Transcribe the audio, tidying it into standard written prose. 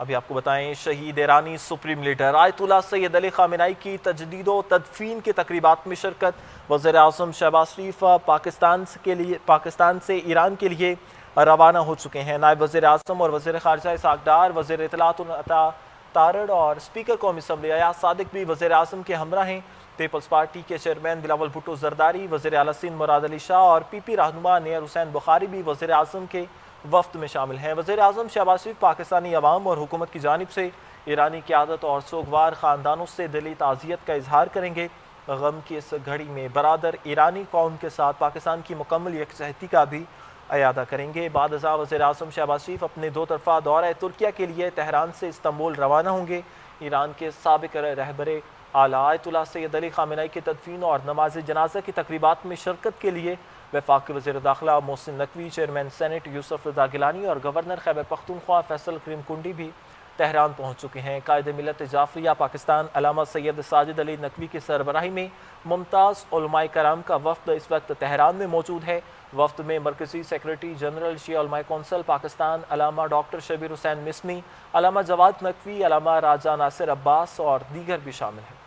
अभी आपको बताएं, शहीद ईरानी supreme leader Ayatollah Sayyid Ali Khamenei की तजदीद व तदफीन की तकरीबात में शिरकत। वज़ीर आज़म शहबाज शरीफ पाकिस्तान से ईरान के लिए रवाना हो चुके हैं। नायब वज़ीर आज़म और वज़ीर ख़ारजा इसहाक़ डार, वज़ीर इत्तलात अता तारड़ और स्पीकर कौमी असम्बली अयाज सादिक भी वज़ीर आज़म के हमरा हैं। पीपल्स पार्टी के चेयरमैन बिलावल भुट्टो जरदारी, वज़ीर आला सिंध मुराद अली शाह और पीपी रहनुमा नियर हुसैन बुखारी भी वज़ीर आज़म के वफ्द में शामिल हैं। वज़ीर आज़म शहबाज शरीफ पाकिस्तानी अवाम और हुकूमत की जानिब से ईरानी क़यादत और सोगवार ख़ानदानों से दिली ताज़ियत का इजहार करेंगे। गम की इस घड़ी में बरादर ईरानी कौम के साथ पाकिस्तान की मुकम्मल यकजहती का भी अयादा करेंगे। बाद अज़ा वज़ीर आज़म शहबाज शरीफ अपने 2 तरफ़ा दौरा तुर्किया के लिए तेहरान से इस्तांबुल रवाना होंगे। ईरान के साबिक़ रहबर आला आयतुल्ला सैयद अली खामेनी की तदफीन और नमाज जनाजा की तकरीबात में शिरकत के लिए वफाकी वज़ीर दाखिला मोहसिन नकवी, चेयरमैन सेनेट यूसुफ रज़ा गिलानी और गवर्नर खैबर पख्तूनख्वा फैसल करीम कुंडी भी तेहरान पहुँच चुके हैं। कायद मिलत जाफरिया पाकिस्तान अल्लामा सैयद साजिद अली नकवी की सरबराही में मुमताज़ उलमाए कराम का वफ्द इस वक्त तेहरान में मौजूद है। वफ्द में मरकज़ी सेक्रेटरी जनरल शिया उलमाए कौंसल पाकिस्तान अल्लामा डॉक्टर शबीर हुसैन मिस्मी, अल्लामा जवाद नकवी, अल्लामा राजा नासिर अब्बास और दीगर भी शामिल हैं।